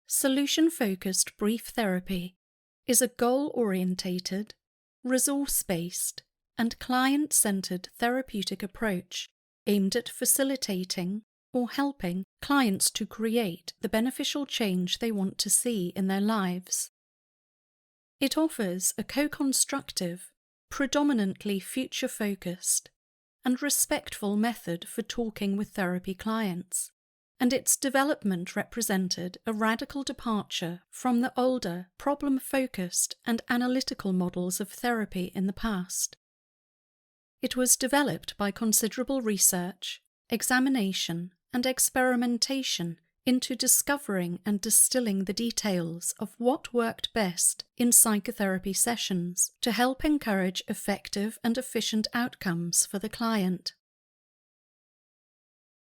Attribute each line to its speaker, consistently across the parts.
Speaker 1: Solution-focused brief therapy is a goal-orientated, resource-based, and client-centered therapeutic approach aimed at facilitating or helping clients to create the beneficial change they want to see in their lives. It offers a co-constructive, predominantly future-focused, and respectful method for talking with therapy clients, and its development represented a radical departure from the older, problem-focused and analytical models of therapy in the past. It was developed by considerable research, examination, and experimentation into discovering and distilling the details of what worked best in psychotherapy sessions to help encourage effective and efficient outcomes for the client.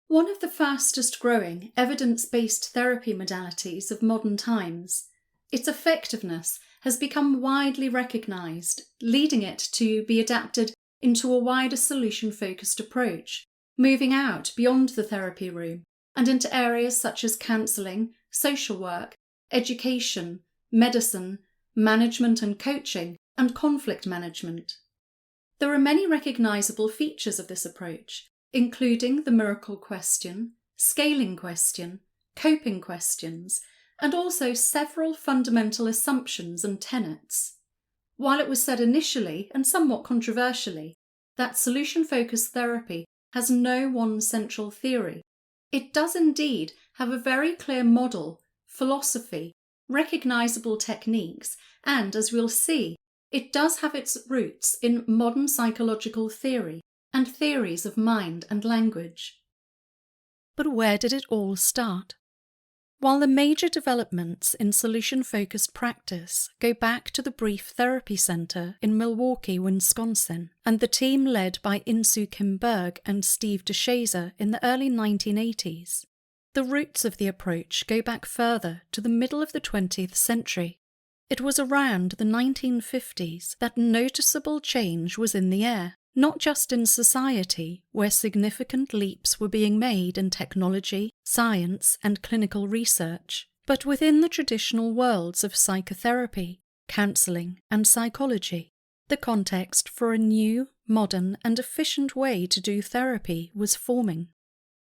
Speaker 1: One of the fastest growing evidence-based therapy modalities of modern times, its effectiveness has become widely recognised, leading it to be adapted into a wider solution-focused approach, moving out beyond the therapy room and into areas such as counselling, social work, education, medicine, management and coaching, and conflict management. There are many recognisable features of this approach, including the miracle question, scaling question, coping questions, and also several fundamental assumptions and tenets. While it was said initially, and somewhat controversially, that solution-focused therapy has no one central theory, it does indeed have a very clear model, philosophy, recognisable techniques, and, as we'll see, it does have its roots in modern psychological theory and theories of mind and language. But where did it all start? While the major developments in solution-focused practice go back to the Brief Therapy Center in Milwaukee, Wisconsin, and the team led by Insoo Kim Berg and Steve DeShazer in the early 1980s, the roots of the approach go back further to the middle of the 20th century. It was around the 1950s that noticeable change was in the air, not just in society, where significant leaps were being made in technology, science, and clinical research, but within the traditional worlds of psychotherapy, counselling, and psychology. The context for a new, modern, and efficient way to do therapy was forming.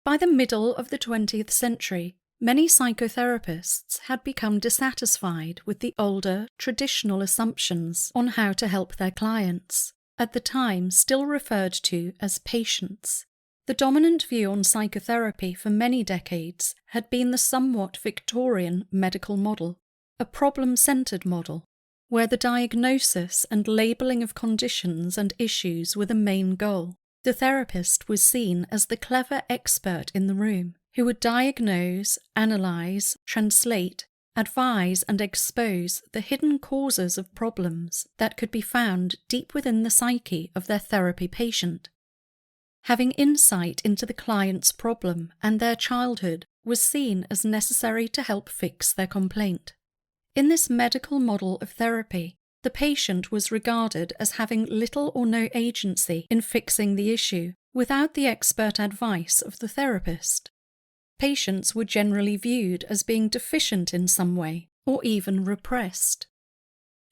Speaker 1: By the middle of the 20th century, many psychotherapists had become dissatisfied with the older, traditional assumptions on how to help their clients, at the time still referred to as patients. The dominant view on psychotherapy for many decades had been the somewhat Victorian medical model, a problem-centered model, where the diagnosis and labelling of conditions and issues were the main goal. The therapist was seen as the clever expert in the room, who would diagnose, analyse, translate, advise and expose the hidden causes of problems that could be found deep within the psyche of their therapy patient. Having insight into the client's problem and their childhood was seen as necessary to help fix their complaint. In this medical model of therapy, the patient was regarded as having little or no agency in fixing the issue without the expert advice of the therapist. Patients were generally viewed as being deficient in some way, or even repressed.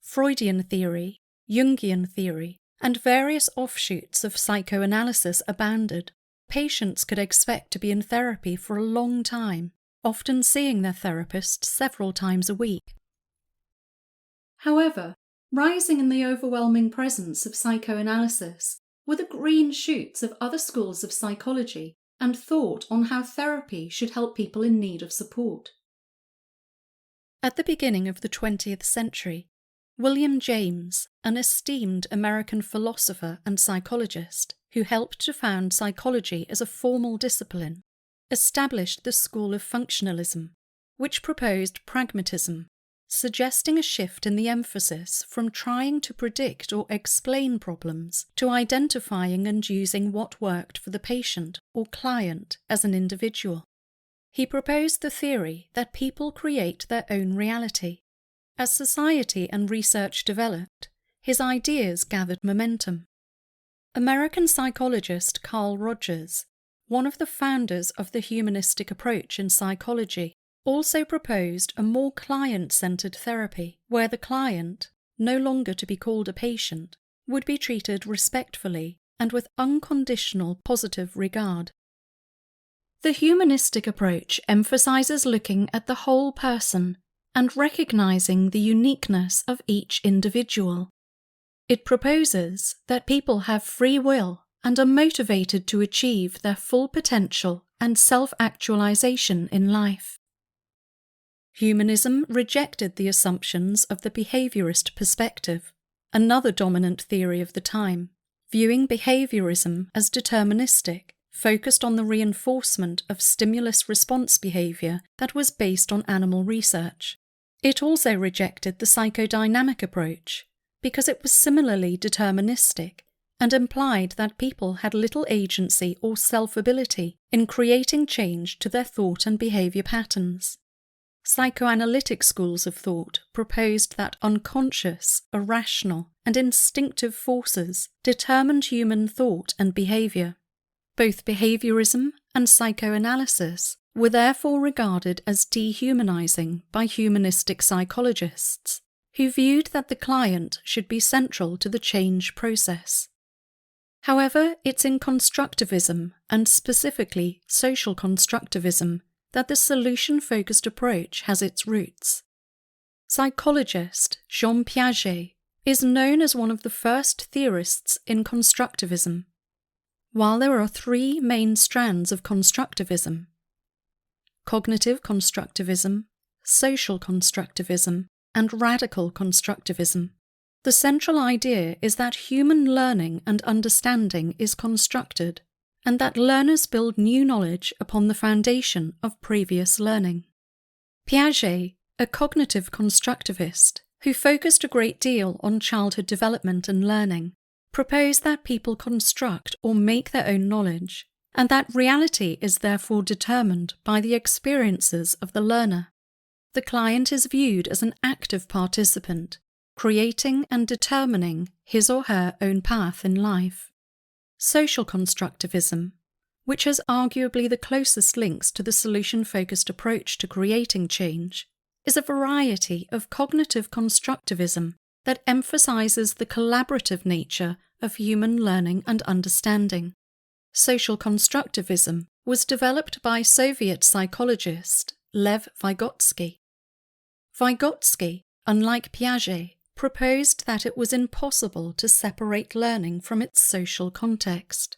Speaker 1: Freudian theory, Jungian theory, and various offshoots of psychoanalysis abounded. Patients could expect to be in therapy for a long time, often seeing their therapist several times a week. However, rising in the overwhelming presence of psychoanalysis were the green shoots of other schools of psychology and thought on how therapy should help people in need of support. At the beginning of the 20th century, William James, an esteemed American philosopher and psychologist who helped to found psychology as a formal discipline, established the school of functionalism, which proposed pragmatism, suggesting a shift in the emphasis from trying to predict or explain problems to identifying and using what worked for the patient or client as an individual. He proposed the theory that people create their own reality. As society and research developed, his ideas gathered momentum. American psychologist Carl Rogers, one of the founders of the humanistic approach in psychology, also proposed a more client-centered therapy where the client, no longer to be called a patient, would be treated respectfully and with unconditional positive regard. The humanistic approach emphasizes looking at the whole person and recognizing the uniqueness of each individual. It proposes that people have free will and are motivated to achieve their full potential and self-actualization in life. Humanism rejected the assumptions of the behaviorist perspective, another dominant theory of the time, viewing behaviorism as deterministic, focused on the reinforcement of stimulus-response behavior that was based on animal research. It also rejected the psychodynamic approach because it was similarly deterministic and implied that people had little agency or self-ability in creating change to their thought and behavior patterns. Psychoanalytic schools of thought proposed that unconscious, irrational, and instinctive forces determined human thought and behavior. Both behaviorism and psychoanalysis were therefore regarded as dehumanizing by humanistic psychologists, who viewed that the client should be central to the change process. However, it's in constructivism, and specifically social constructivism, that the solution-focused approach has its roots. Psychologist Jean Piaget is known as one of the first theorists in constructivism. While there are three main strands of constructivism: cognitive constructivism, social constructivism, and radical constructivism, the central idea is that human learning and understanding is constructed, and that learners build new knowledge upon the foundation of previous learning. Piaget, a cognitive constructivist who focused a great deal on childhood development and learning, proposed that people construct or make their own knowledge, and that reality is therefore determined by the experiences of the learner. The client is viewed as an active participant, creating and determining his or her own path in life. Social constructivism, which has arguably the closest links to the solution-focused approach to creating change, is a variety of cognitive constructivism that emphasizes the collaborative nature of human learning and understanding. Social constructivism was developed by Soviet psychologist Lev Vygotsky. Vygotsky, unlike Piaget, proposed that it was impossible to separate learning from its social context.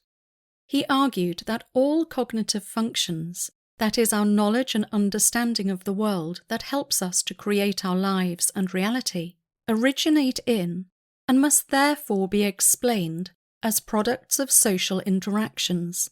Speaker 1: He argued that all cognitive functions, that is, our knowledge and understanding of the world that helps us to create our lives and reality, originate in, and must therefore be explained as products of social interactions.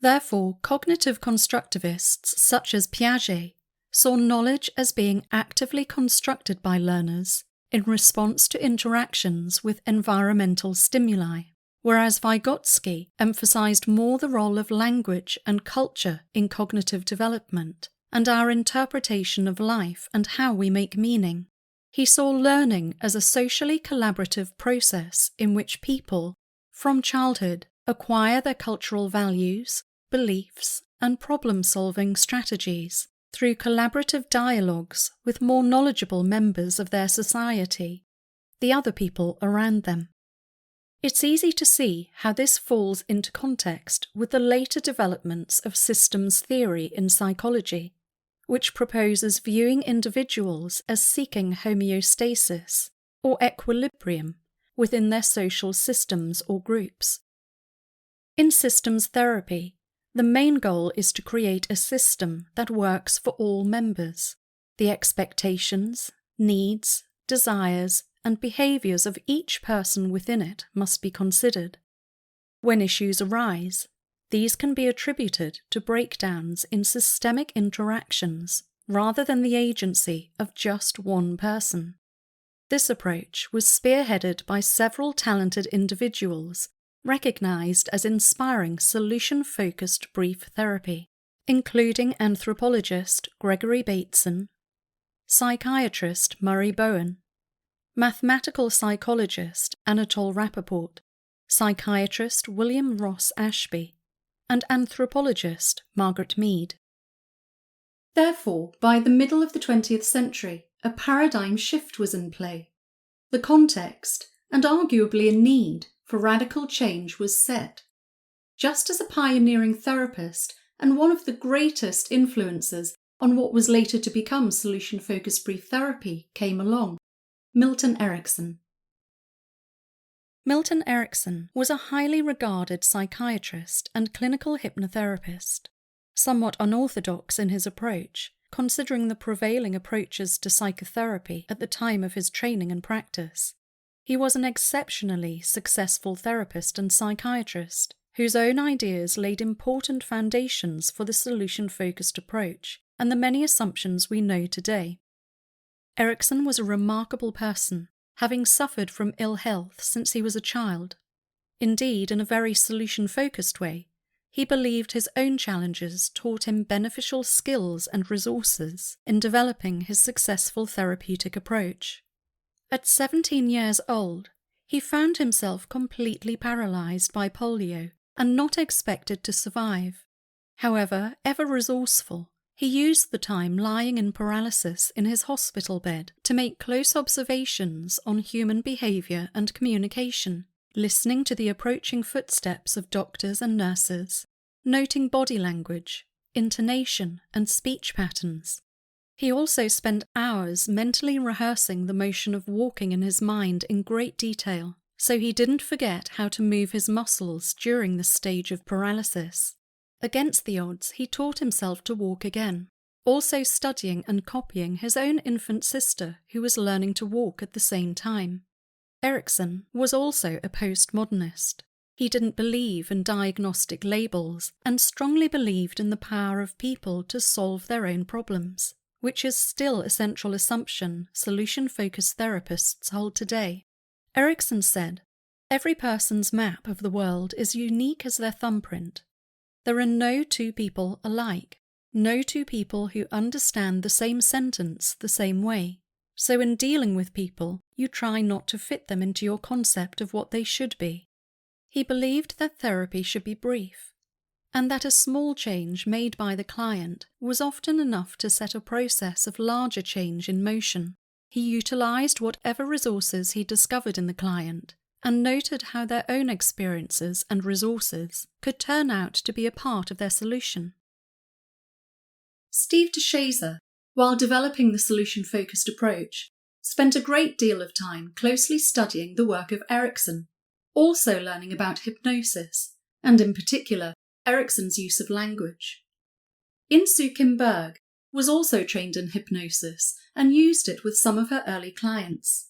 Speaker 1: Therefore, cognitive constructivists such as Piaget saw knowledge as being actively constructed by learners in response to interactions with environmental stimuli, whereas Vygotsky emphasized more the role of language and culture in cognitive development and our interpretation of life and how we make meaning. He saw learning as a socially collaborative process in which people, from childhood, acquire their cultural values, beliefs, and problem-solving strategies through collaborative dialogues with more knowledgeable members of their society, the other people around them. It's easy to see how this falls into context with the later developments of systems theory in psychology, which proposes viewing individuals as seeking homeostasis or equilibrium within their social systems or groups. In systems therapy, the main goal is to create a system that works for all members. The expectations, needs, desires, and behaviours of each person within it must be considered. When issues arise, these can be attributed to breakdowns in systemic interactions rather than the agency of just one person. This approach was spearheaded by several talented individuals recognised as inspiring solution-focused brief therapy, including anthropologist Gregory Bateson, psychiatrist Murray Bowen, mathematical psychologist Anatole Rappaport, psychiatrist William Ross Ashby, and anthropologist Margaret Mead. Therefore, by the middle of the 20th century, a paradigm shift was in play. The context, and arguably a need, for radical change was set. Just as a pioneering therapist and one of the greatest influences on what was later to become solution-focused brief therapy came along, Milton Erickson. Milton Erickson was a highly regarded psychiatrist and clinical hypnotherapist, somewhat unorthodox in his approach, considering the prevailing approaches to psychotherapy at the time of his training and practice. He was an exceptionally successful therapist and psychiatrist, whose own ideas laid important foundations for the solution-focused approach and the many assumptions we know today. Erickson was a remarkable person, having suffered from ill health since he was a child. Indeed, in a very solution-focused way, he believed his own challenges taught him beneficial skills and resources in developing his successful therapeutic approach. At 17 years old, he found himself completely paralysed by polio and not expected to survive. However, ever resourceful, he used the time lying in paralysis in his hospital bed to make close observations on human behaviour and communication, listening to the approaching footsteps of doctors and nurses, noting body language, intonation, and speech patterns. He also spent hours mentally rehearsing the motion of walking in his mind in great detail, so he didn't forget how to move his muscles during this stage of paralysis. Against the odds, he taught himself to walk again, also studying and copying his own infant sister who was learning to walk at the same time. Erickson was also a postmodernist. He didn't believe in diagnostic labels and strongly believed in the power of people to solve their own problems, which is still a central assumption solution-focused therapists hold today. Erickson said, "Every person's map of the world is unique as their thumbprint. There are no two people alike, no two people who understand the same sentence the same way. So in dealing with people, you try not to fit them into your concept of what they should be." He believed that therapy should be brief, and that a small change made by the client was often enough to set a process of larger change in motion. He utilised whatever resources he discovered in the client, and noted how their own experiences and resources could turn out to be a part of their solution. Steve DeShazer, while developing the solution-focused approach, spent a great deal of time closely studying the work of Erickson, also learning about hypnosis, and in particular, Erickson's use of language. Insoo Kim Berg was also trained in hypnosis and used it with some of her early clients.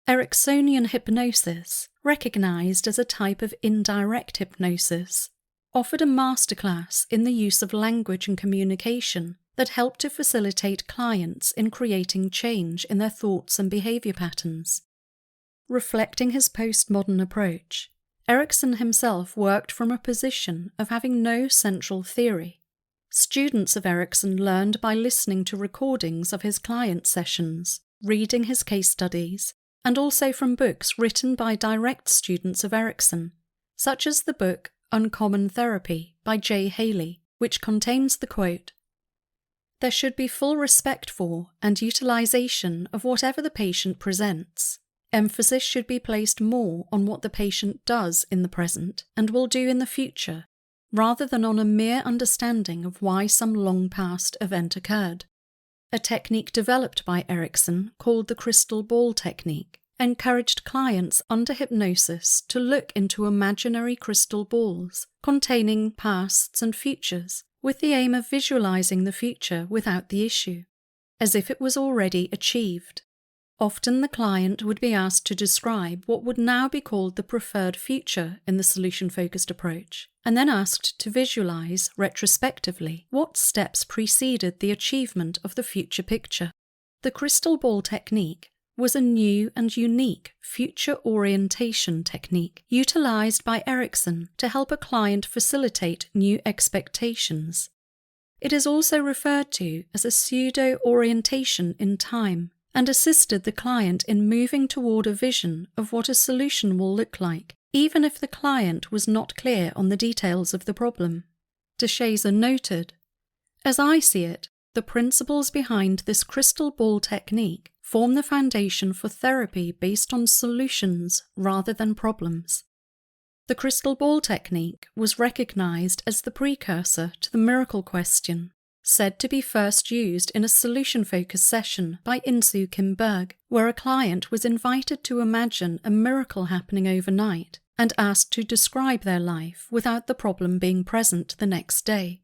Speaker 1: Ericksonian hypnosis, recognized as a type of indirect hypnosis, offered a masterclass in the use of language and communication that helped to facilitate clients in creating change in their thoughts and behavior patterns. Reflecting his postmodern approach, Erickson himself worked from a position of having no central theory. Students of Erickson learned by listening to recordings of his client sessions, reading his case studies, and also from books written by direct students of Erickson, such as the book Uncommon Therapy by J. Haley, which contains the quote, "There should be full respect for and utilization of whatever the patient presents. Emphasis should be placed more on what the patient does in the present and will do in the future, rather than on a mere understanding of why some long-past event occurred." A technique developed by Erickson, called the crystal ball technique, encouraged clients under hypnosis to look into imaginary crystal balls containing pasts and futures, with the aim of visualizing the future without the issue, as if it was already achieved. Often the client would be asked to describe what would now be called the preferred future in the solution-focused approach, and then asked to visualize, retrospectively, what steps preceded the achievement of the future picture. The crystal ball technique was a new and unique future orientation technique utilized by Erickson to help a client facilitate new expectations. It is also referred to as a pseudo-orientation in time, and assisted the client in moving toward a vision of what a solution will look like, even if the client was not clear on the details of the problem. DeShazer noted, "As I see it, The principles behind this crystal ball technique form the foundation for therapy based on solutions rather than problems. The crystal ball technique was recognized as the precursor to the miracle question, said to be first used in a solution-focused session by Insoo Kim Berg, where a client was invited to imagine a miracle happening overnight and asked to describe their life without the problem being present the next day.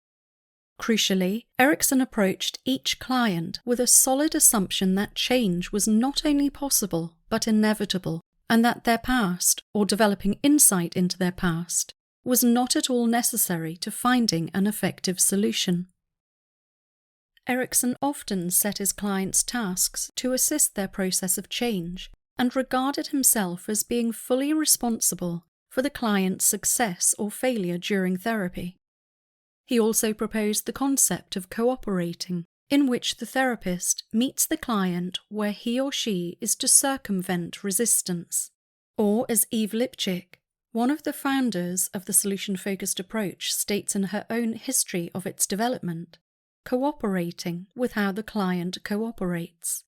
Speaker 1: Crucially, Erickson approached each client with a solid assumption that change was not only possible but inevitable, and that their past, or developing insight into their past, was not at all necessary to finding an effective solution. Erickson often set his clients tasks to assist their process of change, and regarded himself as being fully responsible for the client's success or failure during therapy. He also proposed the concept of cooperating, in which the therapist meets the client where he or she is to circumvent resistance. Or, as Eve Lipchick, one of the founders of the solution-focused approach, states in her own history of its development, cooperating with how the client cooperates.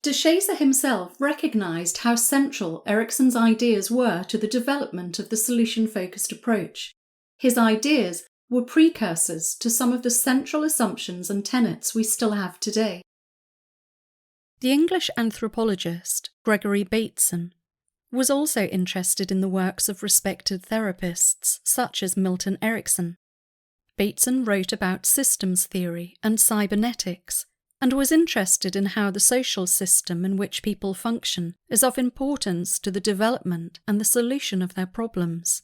Speaker 1: DeShazer himself recognized how central Erickson's ideas were to the development of the solution-focused approach. His ideas were precursors to some of the central assumptions and tenets we still have today. The English anthropologist Gregory Bateson was also interested in the works of respected therapists such as Milton Erickson. Bateson wrote about systems theory and cybernetics, and was interested in how the social system in which people function is of importance to the development and the solution of their problems.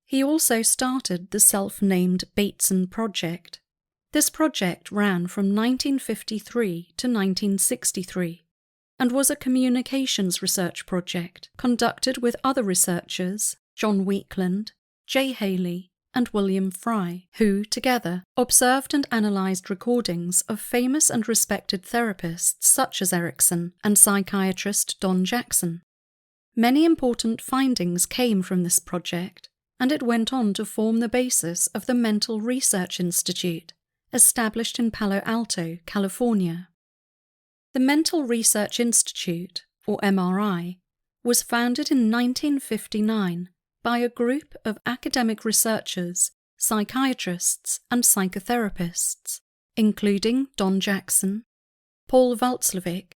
Speaker 1: He also started the self-named Bateson Project. This project ran from 1953 to 1963 and was a communications research project conducted with other researchers, John Weakland, Jay Haley, and William Fry, who, together, observed and analysed recordings of famous and respected therapists such as Erickson and psychiatrist Don Jackson. Many important findings came from this project, and it went on to form the basis of the Mental Research Institute, established in Palo Alto, California. The Mental Research Institute, or MRI, was founded in 1959 by a group of academic researchers, psychiatrists, and psychotherapists, including Don Jackson, Paul Václavic,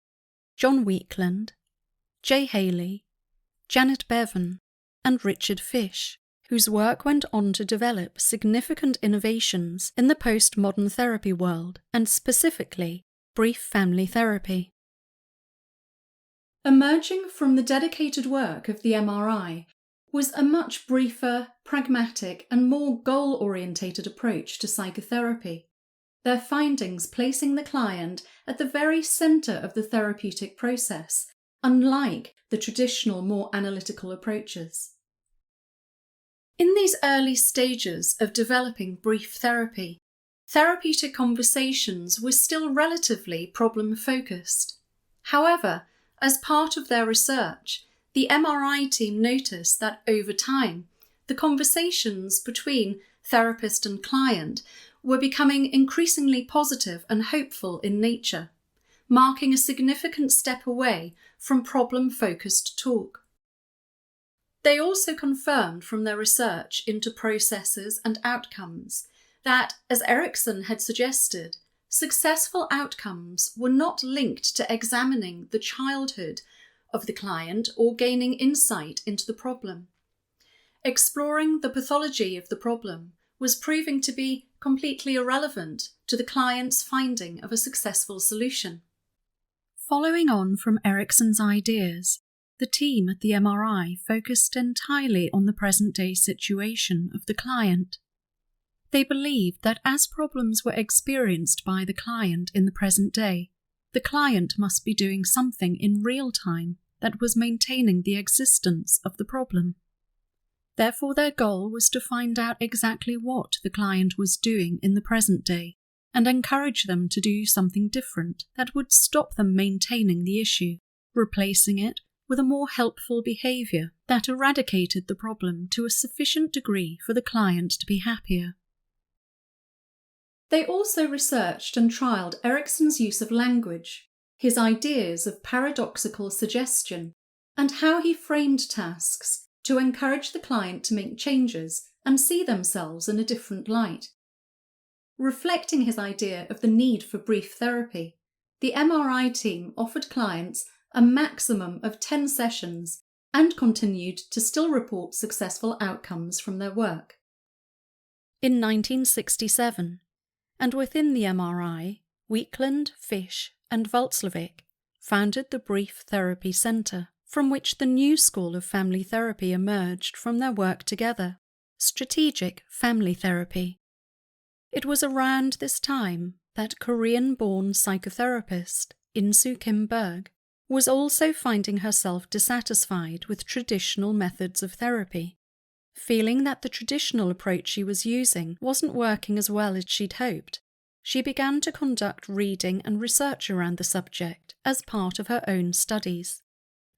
Speaker 1: John Weakland, Jay Haley, Janet Bevan, and Richard Fish, whose work went on to develop significant innovations in the postmodern therapy world, and specifically brief family therapy. Emerging from the dedicated work of the MRI was a much briefer, pragmatic, and more goal-orientated approach to psychotherapy, their findings placing the client at the very centre of the therapeutic process, unlike the traditional, more analytical approaches. In these early stages of developing brief therapy, therapeutic conversations were still relatively problem-focused. However, as part of their research, the MRI team noticed that over time, the conversations between therapist and client were becoming increasingly positive and hopeful in nature, marking a significant step away from problem-focused talk. They also confirmed from their research into processes and outcomes that, as Erickson had suggested, successful outcomes were not linked to examining the childhood of the client or gaining insight into the problem. Exploring the pathology of the problem was proving to be completely irrelevant to the client's finding of a successful solution. Following on from Erickson's ideas, the team at the MRI focused entirely on the present-day situation of the client. They believed that as problems were experienced by the client in the present day, the client must be doing something in real time that was maintaining the existence of the problem. Therefore, their goal was to find out exactly what the client was doing in the present day and encourage them to do something different that would stop them maintaining the issue, replacing it with a more helpful behaviour that eradicated the problem to a sufficient degree for the client to be happier. They also researched and trialled Erikson's use of language, his ideas of paradoxical suggestion, and how he framed tasks to encourage the client to make changes and see themselves in a different light. Reflecting his idea of the need for brief therapy, the MRI team offered clients a maximum of 10 sessions and continued to still report successful outcomes from their work. In 1967, and within the MRI, Weekland, Fish and Valtzlawick founded the Brief Therapy Centre, from which the new school of family therapy emerged from their work together, strategic family therapy. It was around this time that Korean-born psychotherapist In-Soo Kim Berg was also finding herself dissatisfied with traditional methods of therapy. Feeling that the traditional approach she was using wasn't working as well as she'd hoped, she began to conduct reading and research around the subject as part of her own studies.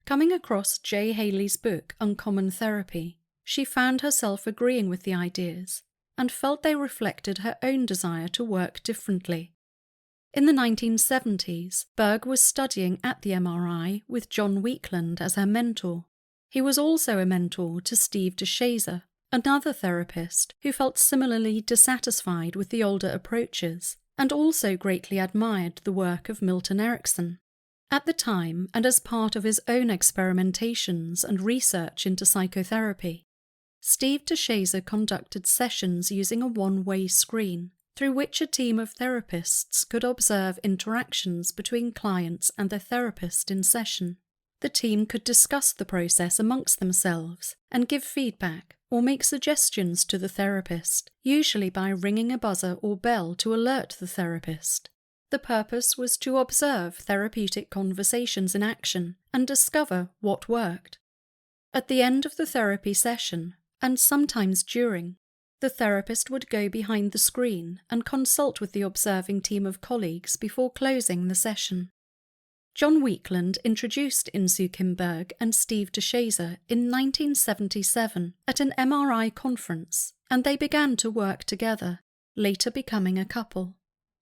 Speaker 1: Coming across J. Haley's book Uncommon Therapy, she found herself agreeing with the ideas and felt they reflected her own desire to work differently. In the 1970s, Berg was studying at the MRI with John Weekland as her mentor. He was also a mentor to Steve DeShazer, another therapist who felt similarly dissatisfied with the older approaches and also greatly admired the work of Milton Erickson. At the time, and as part of his own experimentations and research into psychotherapy, Steve DeShazer conducted sessions using a one-way screen, through which a team of therapists could observe interactions between clients and their therapist in session. The team could discuss the process amongst themselves and give feedback or make suggestions to the therapist, usually by ringing a buzzer or bell to alert the therapist. The purpose was to observe therapeutic conversations in action and discover what worked. At the end of the therapy session, and sometimes during, the therapist would go behind the screen and consult with the observing team of colleagues before closing the session. John Weekland introduced In-Soo Kim Berg and Steve DeShazer in 1977 at an MRI conference, and they began to work together, later becoming a couple.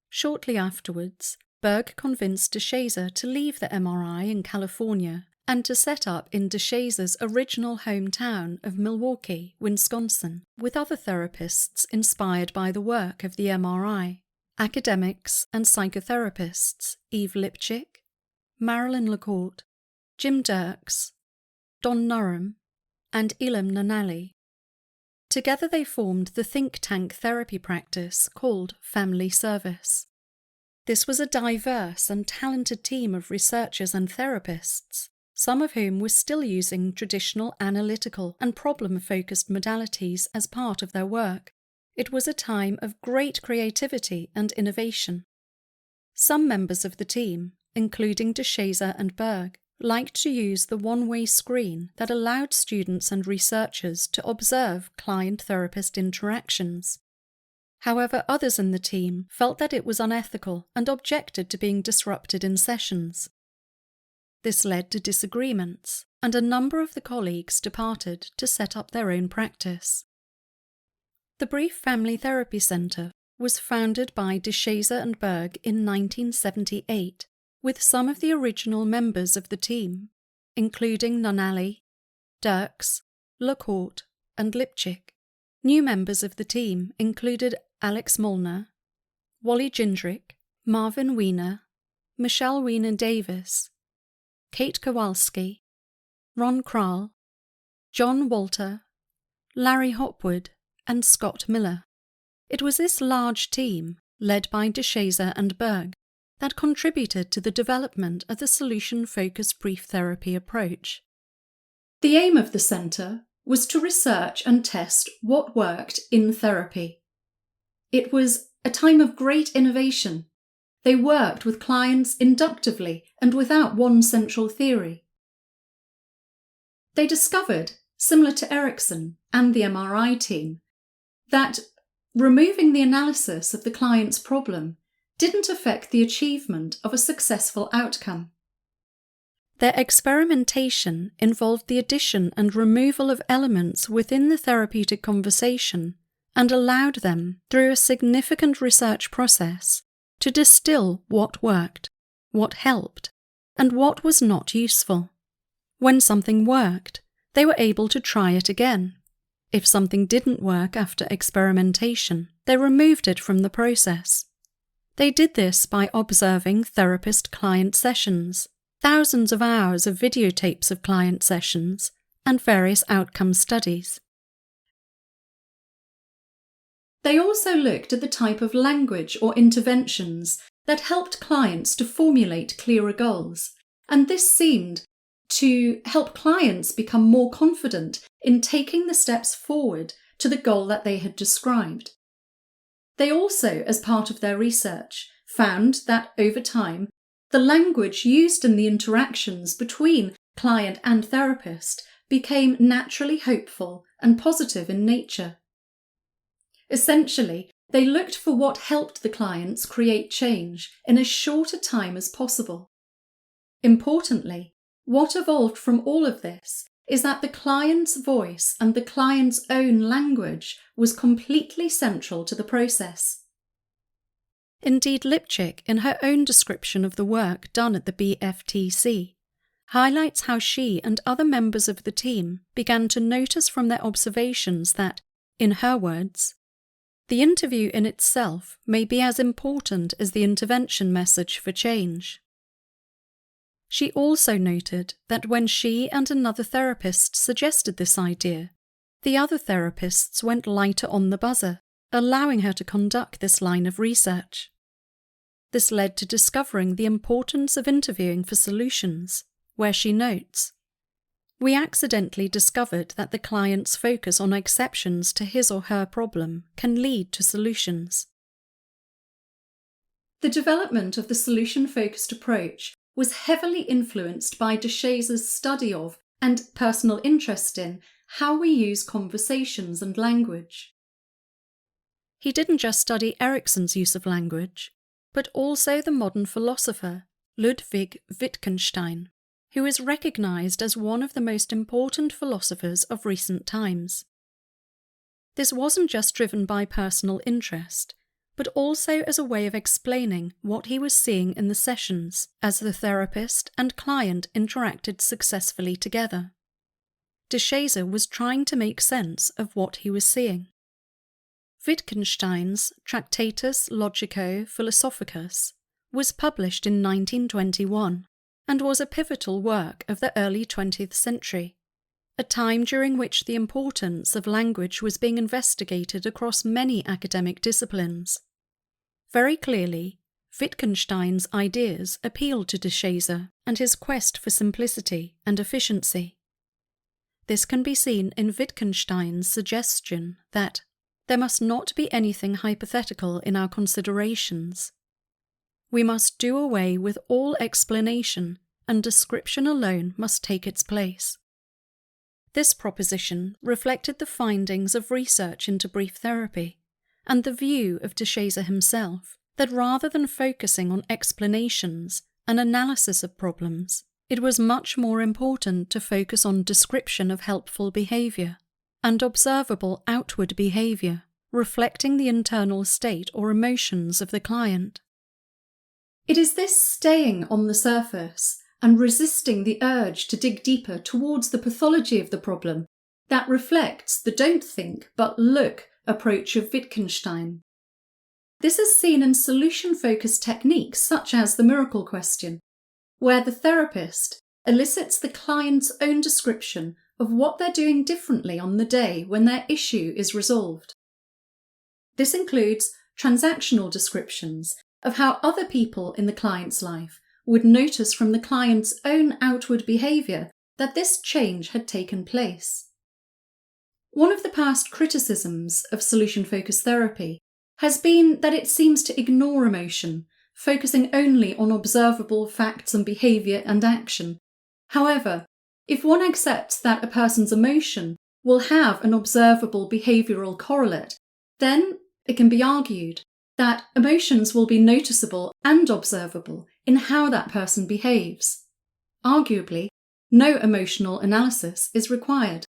Speaker 1: Shortly afterwards, Berg convinced DeShazer to leave the MRI in California and to set up in DeShazer's original hometown of Milwaukee, Wisconsin, with other therapists inspired by the work of the MRI, academics and psychotherapists Eve Lipchick, Marilyn LaCourte, Jim Dirks, Don Nurum, and Elam Nanali. Together they formed the think tank therapy practice called Family Service. This was a diverse and talented team of researchers and therapists, some of whom were still using traditional analytical and problem-focused modalities as part of their work. It was a time of great creativity and innovation. Some members of the team, including DeShazer and Berg, liked to use the one-way screen that allowed students and researchers to observe client-therapist interactions. However, others in the team felt that it was unethical and objected to being disrupted in sessions. This led to disagreements, and a number of the colleagues departed to set up their own practice. The Brief Family Therapy Centre was founded by DeShazer and Berg in 1978, with some of the original members of the team, including Nanali, Dirks, LaCourte, and Lipchick. New members of the team included Alex Molnar, Wally Jindrick, Marvin Weiner, Michelle Weiner-Davis, Kate Kowalski, Ron Kral, John Walter, Larry Hopwood, and Scott Miller. It was this large team, led by DeShazer and Berg, that contributed to the development of the solution-focused brief therapy approach. The aim of the centre was to research and test what worked in therapy. It was a time of great innovation. They worked with clients inductively and without one central theory. They discovered, similar to Erickson and the MRI team, that removing the analysis of the client's problem didn't affect the achievement of a successful outcome. Their experimentation involved the addition and removal of elements within the therapeutic conversation and allowed them, through a significant research process, to distill what worked, what helped, and what was not useful. When something worked, they were able to try it again. If something didn't work after experimentation, they removed it from the process. They did this by observing therapist-client sessions, thousands of hours of videotapes of client sessions, and various outcome studies. They also looked at the type of language or interventions that helped clients to formulate clearer goals, and this seemed to help clients become more confident in taking the steps forward to the goal that they had described. They also, as part of their research, found that over time, the language used in the interactions between client and therapist became naturally hopeful and positive in nature. Essentially, they looked for what helped the clients create change in as short a time as possible. Importantly, what evolved from all of this is that the client's voice and the client's own language was completely central to the process. Indeed, Lipchick, in her own description of the work done at the BFTC, highlights how she and other members of the team began to notice from their observations that, in her words, the interview in itself may be as important as the intervention message for change. She also noted that when she and another therapist suggested this idea, the other therapists went lighter on the buzzer, allowing her to conduct this line of research. This led to discovering the importance of interviewing for solutions, where she notes, "We accidentally discovered that the client's focus on exceptions to his or her problem can lead to solutions." The development of the solution-focused approach was heavily influenced by DeShazer's study of and personal interest in how we use conversations and language. He didn't just study Erikson's use of language, but also the modern philosopher Ludwig Wittgenstein, who is recognized as one of the most important philosophers of recent times. This wasn't just driven by personal interest, but also as a way of explaining what he was seeing in the sessions as the therapist and client interacted successfully together. DeShazer was trying to make sense of what he was seeing. Wittgenstein's Tractatus Logico-Philosophicus was published in 1921 and was a pivotal work of the early 20th century, a time during which the importance of language was being investigated across many academic disciplines. Very clearly, Wittgenstein's ideas appealed to DeShazer and his quest for simplicity and efficiency. This can be seen in Wittgenstein's suggestion that there must not be anything hypothetical in our considerations. We must do away with all explanation, and description alone must take its place. This proposition reflected the findings of research into brief therapy, and the view of DeShazer himself that rather than focusing on explanations and analysis of problems, it was much more important to focus on description of helpful behaviour and observable outward behaviour, reflecting the internal state or emotions of the client. It is this staying on the surface and resisting the urge to dig deeper towards the pathology of the problem that reflects the don't think but look approach of Wittgenstein. This is seen in solution-focused techniques such as the miracle question, where the therapist elicits the client's own description of what they're doing differently on the day when their issue is resolved. This includes transactional descriptions of how other people in the client's life would notice from the client's own outward behaviour that this change had taken place. One of the past criticisms of solution-focused therapy has been that it seems to ignore emotion, focusing only on observable facts and behaviour and action. However, if one accepts that a person's emotion will have an observable behavioural correlate, then it can be argued that emotions will be noticeable and observable in how that person behaves. Arguably, no emotional analysis is required.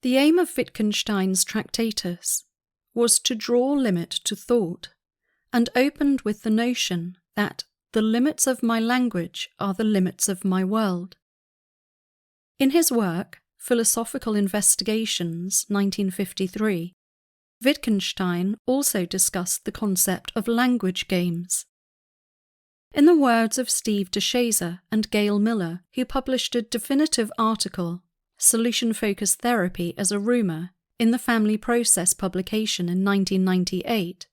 Speaker 1: The aim of Wittgenstein's Tractatus was to draw limit to thought, and opened with the notion that the limits of my language are the limits of my world. In his work, Philosophical Investigations, 1953, Wittgenstein also discussed the concept of language games. In the words of Steve DeShazer and Gail Miller, who published a definitive article, Solution-Focused Therapy as a Rumour, in the Family Process publication in 1998,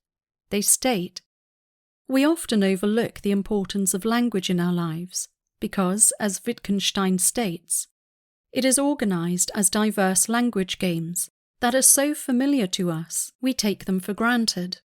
Speaker 1: they state, "We often overlook the importance of language in our lives because, as Wittgenstein states, it is organised as diverse language games that are so familiar to us, we take them for granted."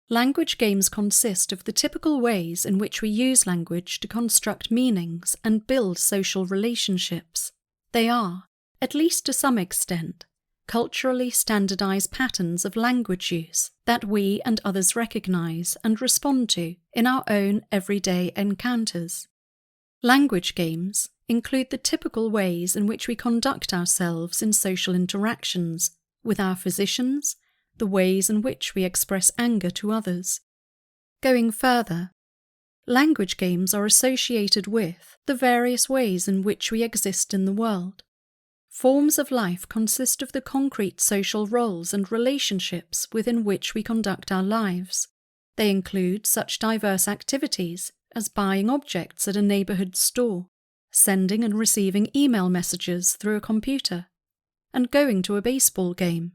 Speaker 1: Language games consist of the typical ways in which we use language to construct meanings and build social relationships. They are, at least to some extent, culturally standardised patterns of language use that we and others recognise and respond to in our own everyday encounters. Language games include the typical ways in which we conduct ourselves in social interactions with our physicians, the ways in which we express anger to others. Going further, language games are associated with the various ways in which we exist in the world. Forms of life consist of the concrete social roles and relationships within which we conduct our lives. They include such diverse activities as buying objects at a neighbourhood store, sending and receiving email messages through a computer, and going to a baseball game.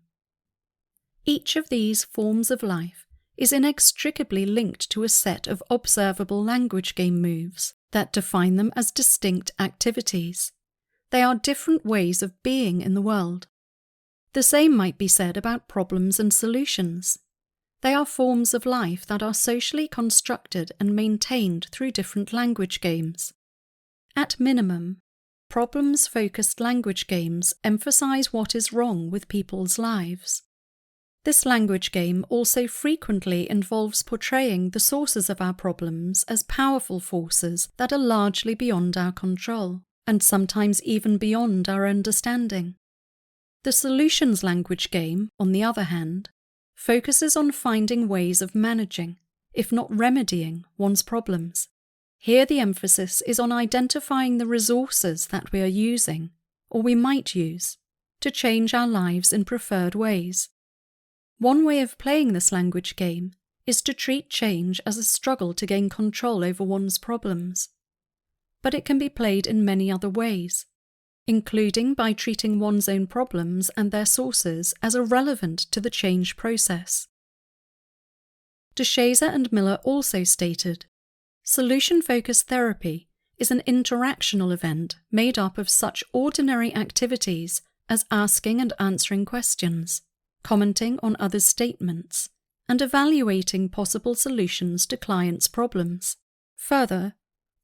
Speaker 1: Each of these forms of life is inextricably linked to a set of observable language game moves that define them as distinct activities. They are different ways of being in the world. The same might be said about problems and solutions. They are forms of life that are socially constructed and maintained through different language games. At minimum, problems-focused language games emphasize what is wrong with people's lives. This language game also frequently involves portraying the sources of our problems as powerful forces that are largely beyond our control, and sometimes even beyond our understanding. The solutions language game, on the other hand, focuses on finding ways of managing, if not remedying, one's problems. Here the emphasis is on identifying the resources that we are using, or we might use, to change our lives in preferred ways. One way of playing this language game is to treat change as a struggle to gain control over one's problems. But it can be played in many other ways, including by treating one's own problems and their sources as irrelevant to the change process. DeShazer and Miller also stated, "Solution-focused therapy is an interactional event made up of such ordinary activities as asking and answering questions, commenting on others' statements, and evaluating possible solutions to clients' problems. Further,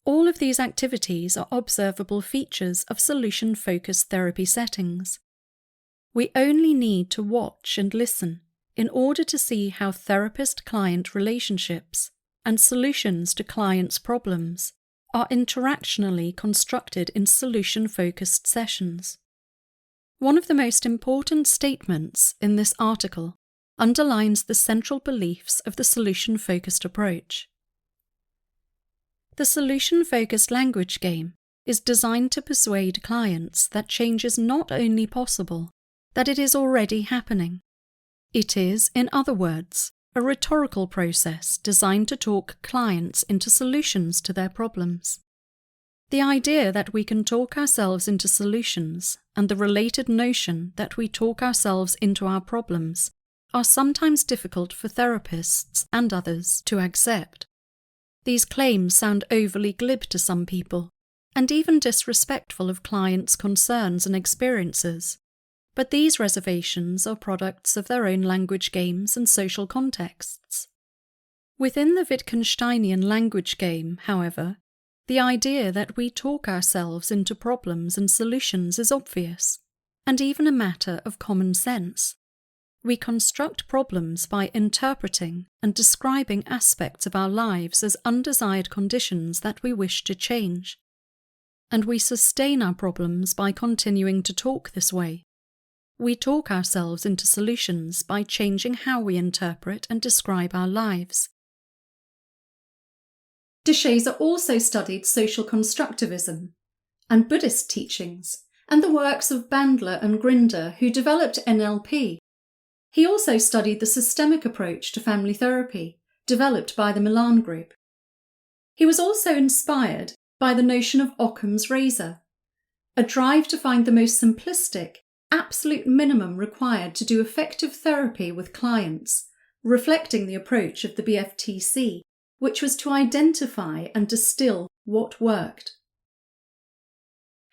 Speaker 1: all of these activities are observable features of solution-focused therapy settings. We only need to watch and listen in order to see how therapist-client relationships and solutions to clients' problems are interactionally constructed in solution-focused sessions." One of the most important statements in this article underlines the central beliefs of the solution-focused approach. The solution-focused language game is designed to persuade clients that change is not only possible, that it is already happening. It is, in other words, a rhetorical process designed to talk clients into solutions to their problems. The idea that we can talk ourselves into solutions and the related notion that we talk ourselves into our problems are sometimes difficult for therapists and others to accept. These claims sound overly glib to some people, and even disrespectful of clients' concerns and experiences, but these reservations are products of their own language games and social contexts. Within the Wittgensteinian language game, however, the idea that we talk ourselves into problems and solutions is obvious, and even a matter of common sense. We construct problems by interpreting and describing aspects of our lives as undesired conditions that we wish to change. And we sustain our problems by continuing to talk this way, we talk ourselves into solutions by changing how we interpret and describe our lives. DeShazer also studied social constructivism and Buddhist teachings, and the works of Bandler and Grinder, who developed NLP. He also studied the systemic approach to family therapy, developed by the Milan Group. He was also inspired by the notion of Occam's razor, a drive to find the most simplistic, absolute minimum required to do effective therapy with clients, reflecting the approach of the BFTC, which was to identify and distill what worked.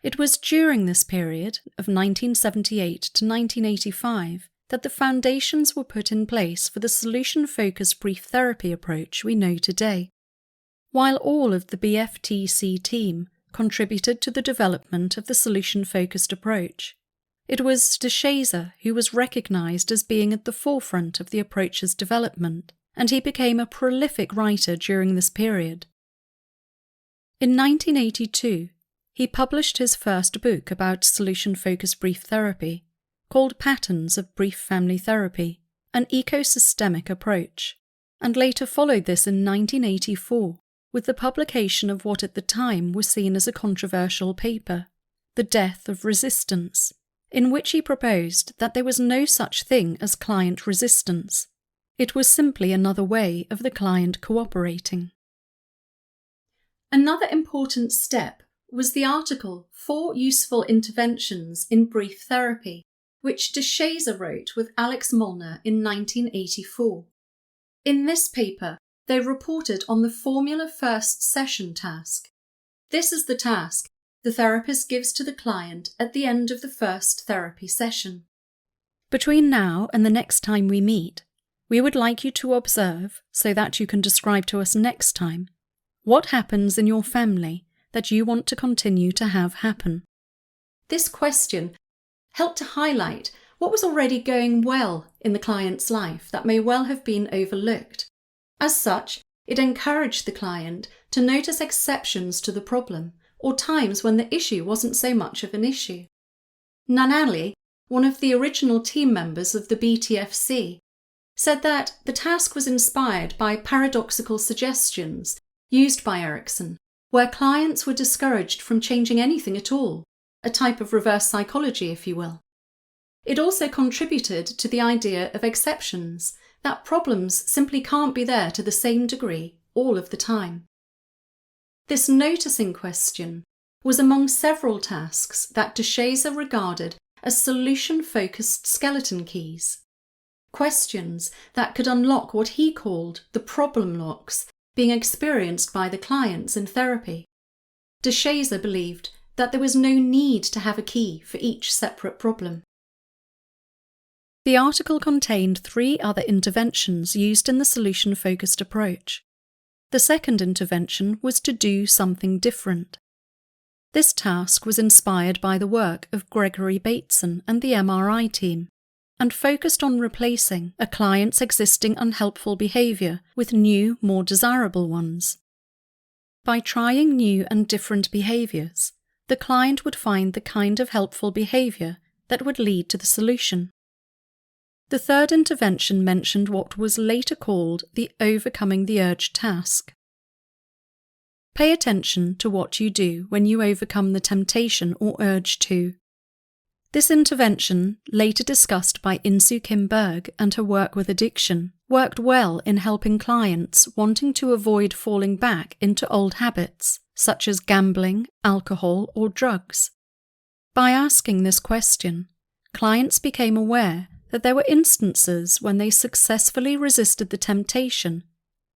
Speaker 1: It was during this period of 1978 to 1985 that the foundations were put in place for the solution-focused brief therapy approach we know today. While all of the BFTC team contributed to the development of the solution-focused approach, it was DeShazer who was recognised as being at the forefront of the approach's development, and he became a prolific writer during this period. In 1982, he published his first book about solution-focused brief therapy, called Patterns of Brief Family Therapy, an ecosystemic approach, and later followed this in 1984 with the publication of what at the time was seen as a controversial paper, The Death of Resistance, in which he proposed that there was no such thing as client resistance. It was simply another way of the client cooperating. Another important step was the article 4 Useful Interventions in Brief Therapy, which DeShazer wrote with Alex Molnar in 1984. In this paper, they reported on the Formula First Session task. This is the task the therapist gives to the client at the end of the first therapy session. Between now and the next time we meet, we would like you to observe, so that you can describe to us next time, what happens in your family that you want to continue to have happen. This question helped to highlight what was already going well in the client's life that may well have been overlooked. As such, it encouraged the client to notice exceptions to the problem, or times when the issue wasn't so much of an issue. Nanali, one of the original team members of the BTFC, said that the task was inspired by paradoxical suggestions used by Erickson, where clients were discouraged from changing anything at all, a type of reverse psychology, if you will. It also contributed to the idea of exceptions, that problems simply can't be there to the same degree all of the time. This noticing question was among several tasks that DeShazer regarded as solution-focused skeleton keys, questions that could unlock what he called the problem locks being experienced by the clients in therapy. DeShazer believed that there was no need to have a key for each separate problem. The article contained 3 other interventions used in the solution-focused approach. The second intervention was to do something different. This task was inspired by the work of Gregory Bateson and the MRI team, and focused on replacing a client's existing unhelpful behaviour with new, more desirable ones. By trying new and different behaviours, the client would find the kind of helpful behaviour that would lead to the solution. The third intervention mentioned what was later called the overcoming the urge task. Pay attention to what you do when you overcome the temptation or urge to. This intervention, later discussed by Insoo Kim Berg and her work with addiction, worked well in helping clients wanting to avoid falling back into old habits, such as gambling, alcohol, or drugs. By asking this question, clients became aware that there were instances when they successfully resisted the temptation,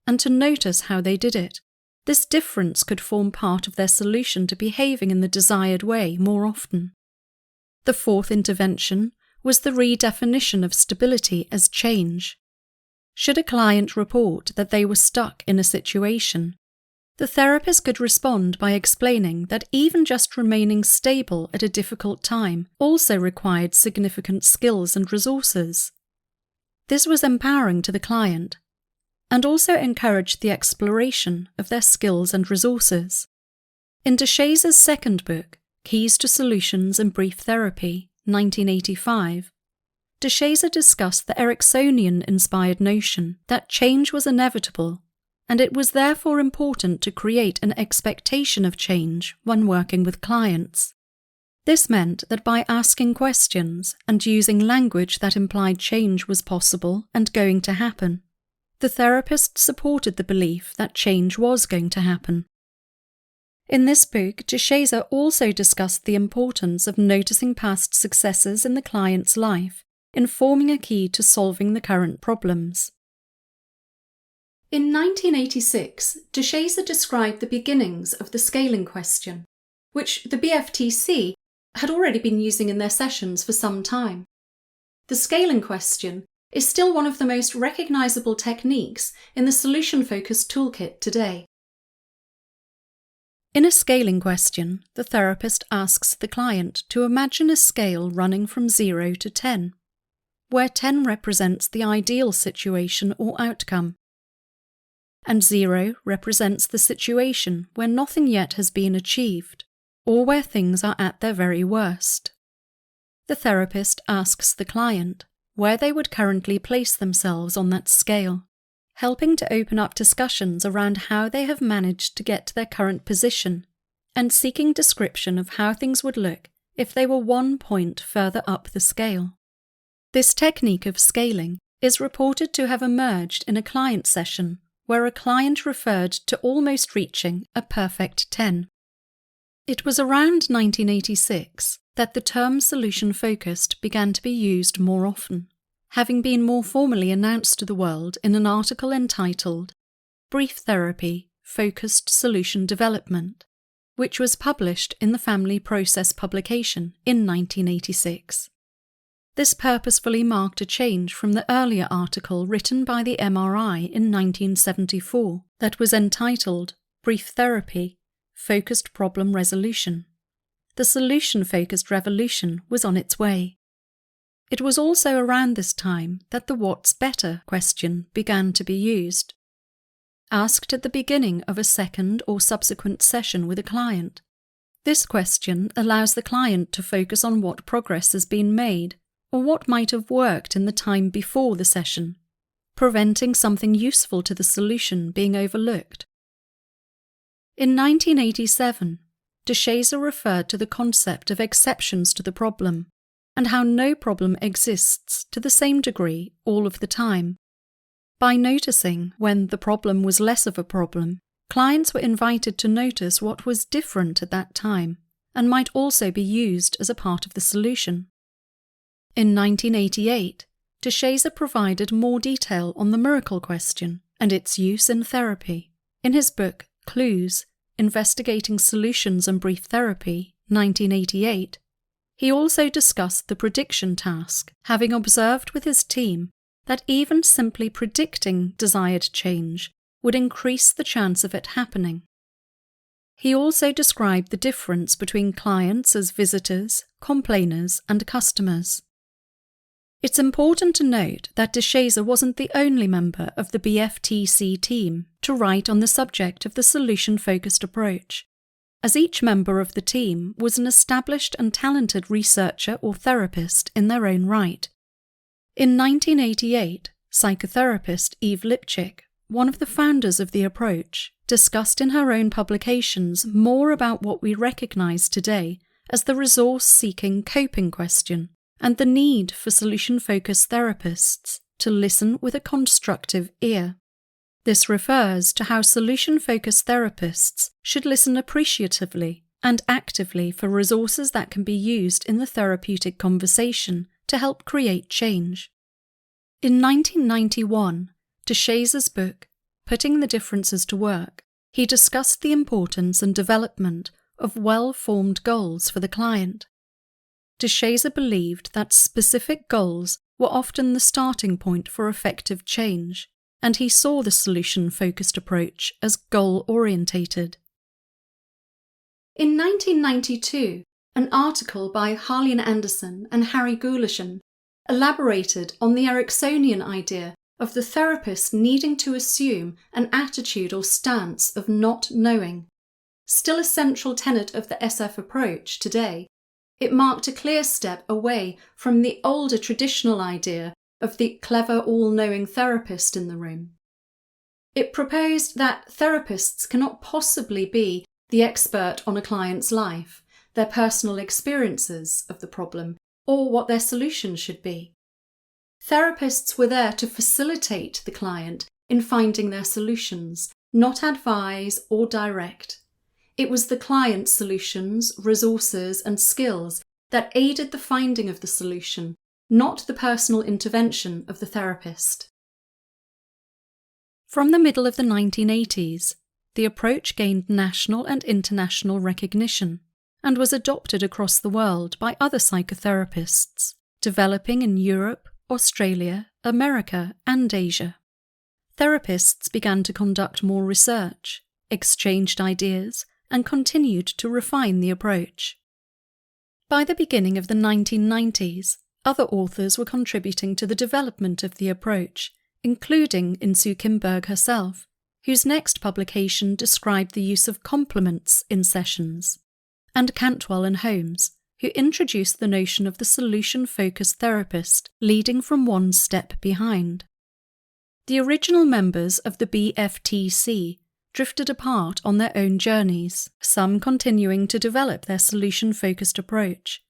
Speaker 1: and to notice how they did it. This difference could form part of their solution to behaving in the desired way more often. The fourth intervention was the redefinition of stability as change. Should a client report that they were stuck in a situation, the therapist could respond by explaining that even just remaining stable at a difficult time also required significant skills and resources. This was empowering to the client, and also encouraged the exploration of their skills and resources. In DeShazer's second book, Keys to Solutions in Brief Therapy, 1985, DeShazer discussed the Ericksonian-inspired notion that change was inevitable, and it was therefore important to create an expectation of change when working with clients. This meant that by asking questions and using language that implied change was possible and going to happen, the therapist supported the belief that change was going to happen. In this book, DeShazer also discussed the importance of noticing past successes in the client's life, informing a key to solving the current problems. In 1986, DeShazer described the beginnings of the scaling question, which the BFTC had already been using in their sessions for some time. The scaling question is still one of the most recognizable techniques in the solution-focused toolkit today. In a scaling question, the therapist asks the client to imagine a scale running from 0 to 10, where 10 represents the ideal situation or outcome, and 0 represents the situation where nothing yet has been achieved, or where things are at their very worst. The therapist asks the client where they would currently place themselves on that scale, helping to open up discussions around how they have managed to get to their current position, and seeking description of how things would look if they were 1 point further up the scale. This technique of scaling is reported to have emerged in a client session where a client referred to almost reaching a perfect 10. It was around 1986 that the term solution-focused began to be used more often, having been more formally announced to the world in an article entitled Brief Therapy, Focused Solution Development, which was published in the Family Process publication in 1986. This purposefully marked a change from the earlier article written by the MRI in 1974 that was entitled Brief Therapy, Focused Problem Resolution. The solution-focused revolution was on its way. It was also around this time that the what's better question began to be used. Asked at the beginning of a second or subsequent session with a client, this question allows the client to focus on what progress has been made or what might have worked in the time before the session, preventing something useful to the solution being overlooked. In 1987, DeShazer referred to the concept of exceptions to the problem and how no problem exists to the same degree all of the time. By noticing when the problem was less of a problem, clients were invited to notice what was different at that time and might also be used as a part of the solution. In 1988, DeShazer provided more detail on the miracle question and its use in therapy in his book Clues, Investigating Solutions and Brief Therapy, 1988. He also discussed the prediction task, having observed with his team that even simply predicting desired change would increase the chance of it happening. He also described the difference between clients as visitors, complainers, and customers. It's important to note that DeShazer wasn't the only member of the BFTC team to write on the subject of the solution-focused approach, as each member of the team was an established and talented researcher or therapist in their own right. In 1988, psychotherapist Eve Lipchick, one of the founders of the approach, discussed in her own publications more about what we recognize today as the resource-seeking coping question, and the need for solution-focused therapists to listen with a constructive ear. This refers to how solution-focused therapists should listen appreciatively and actively for resources that can be used in the therapeutic conversation to help create change. In 1991, DeShazer's book, Putting the Differences to Work, he discussed the importance and development of well-formed goals for the client. DeShazer believed that specific goals were often the starting point for effective change, and he saw the solution-focused approach as goal-orientated. In 1992, an article by Harleen Anderson and Harry Gulashan elaborated on the Ericksonian idea of the therapist needing to assume an attitude or stance of not knowing, still a central tenet of the SF approach today. It marked a clear step away from the older traditional idea of the clever, all-knowing therapist in the room. It proposed that therapists cannot possibly be the expert on a client's life, their personal experiences of the problem, or what their solution should be. Therapists were there to facilitate the client in finding their solutions, not advise or direct. It was the client's solutions, resources, and skills that aided the finding of the solution, not the personal intervention of the therapist. From the middle of the 1980s, the approach gained national and international recognition and was adopted across the world by other psychotherapists, developing in Europe, Australia, America, and Asia. Therapists began to conduct more research, exchanged ideas, and continued to refine the approach. By the beginning of the 1990s, other authors were contributing to the development of the approach, including Insoo Kim Berg herself, whose next publication described the use of complements in sessions, and Cantwell and Holmes, who introduced the notion of the solution-focused therapist leading from one step behind. The original members of the BFTC drifted apart on their own journeys, some continuing to develop their solution-focused approach,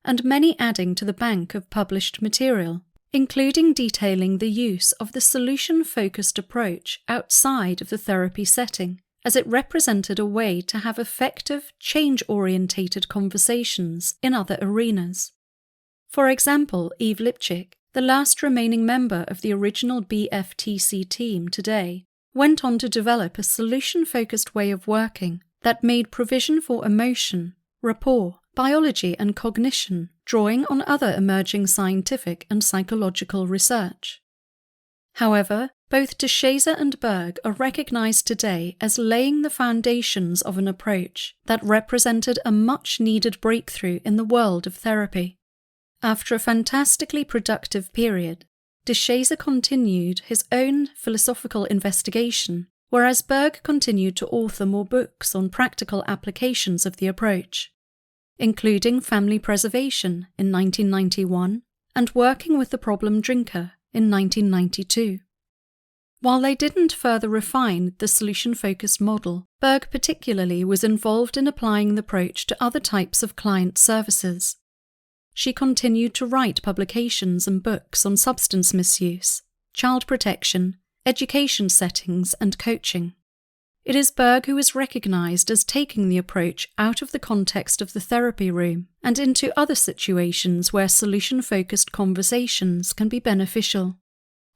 Speaker 1: and many adding to the bank of published material, including detailing the use of the solution-focused approach outside of the therapy setting, as it represented a way to have effective, change-orientated conversations in other arenas. For example, Eve Lipchick, the last remaining member of the original BFTC team today, went on to develop a solution-focused way of working that made provision for emotion, rapport, biology and cognition, drawing on other emerging scientific and psychological research. However, both DeShazer and Berg are recognized today as laying the foundations of an approach that represented a much-needed breakthrough in the world of therapy. After a fantastically productive period, DeShazer continued his own philosophical investigation, whereas Berg continued to author more books on practical applications of the approach, including Family Preservation in 1991 and Working with the Problem Drinker in 1992. While they didn't further refine the solution-focused model, Berg particularly was involved in applying the approach to other types of client services. She continued to write publications and books on substance misuse, child protection, education settings, and coaching. It is Berg who is recognized as taking the approach out of the context of the therapy room and into other situations where solution-focused conversations can be beneficial.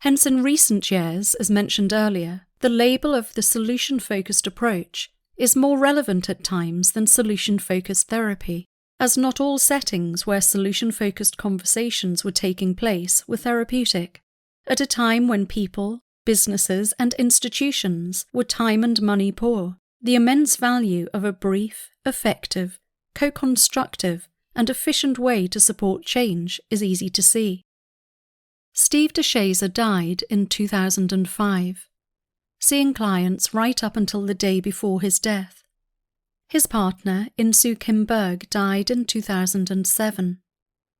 Speaker 1: Hence, in recent years, as mentioned earlier, the label of the solution-focused approach is more relevant at times than solution-focused therapy, as not all settings where solution-focused conversations were taking place were therapeutic. At a time when people, businesses, and institutions were time and money poor, the immense value of a brief, effective, co-constructive, and efficient way to support change is easy to see. Steve DeShazer died in 2005, seeing clients right up until the day before his death. His partner, Insoo Kim Berg, died in 2007,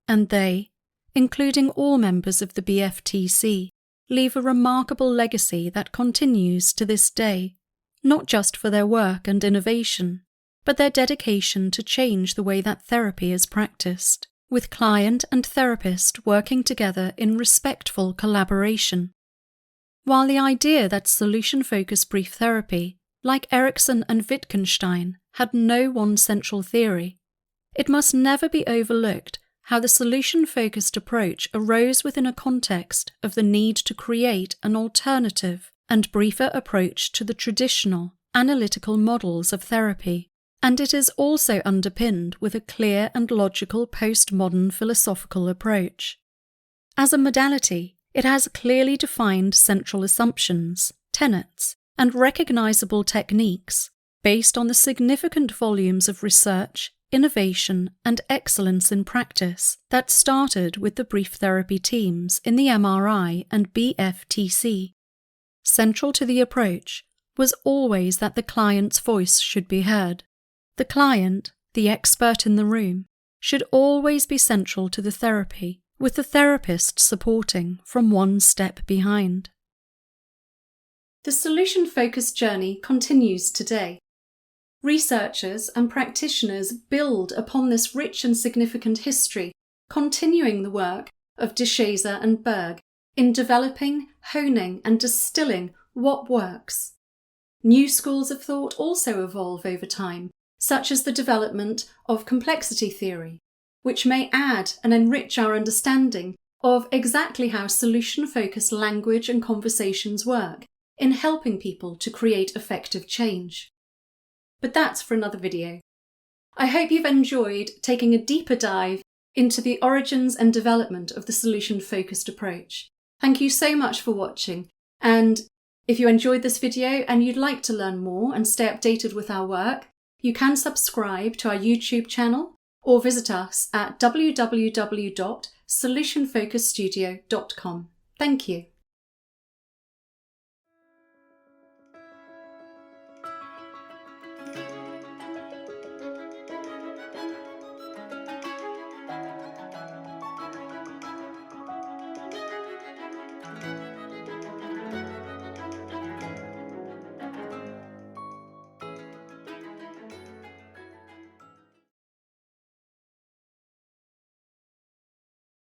Speaker 1: and they, including all members of the BFTC, leave a remarkable legacy that continues to this day, not just for their work and innovation, but their dedication to change the way that therapy is practiced, with client and therapist working together in respectful collaboration. While the idea that solution-focused brief therapy, like Erickson and Wittgenstein, had no one central theory, it must never be overlooked how the solution-focused approach arose within a context of the need to create an alternative and briefer approach to the traditional, analytical models of therapy, and it is also underpinned with a clear and logical postmodern philosophical approach. As a modality, it has clearly defined central assumptions, tenets, and recognizable techniques based on the significant volumes of research, innovation, and excellence in practice that started with the brief therapy teams in the MRI and BFTC. Central to the approach was always that the client's voice should be heard. The client, the expert in the room, should always be central to the therapy, with the therapist supporting from one step behind. The solution-focused journey continues today. Researchers and practitioners build upon this rich and significant history, continuing the work of De Shazer and Berg in developing, honing and distilling what works. New schools of thought also evolve over time, such as the development of complexity theory, which may add and enrich our understanding of exactly how solution-focused language and conversations work in helping people to create effective change. But that's for another video. I hope you've enjoyed taking a deeper dive into the origins and development of the solution-focused approach. Thank you so much for watching, and if you enjoyed this video and you'd like to learn more and stay updated with our work, you can subscribe to our YouTube channel or visit us at www.solutionfocusstudio.com. Thank you.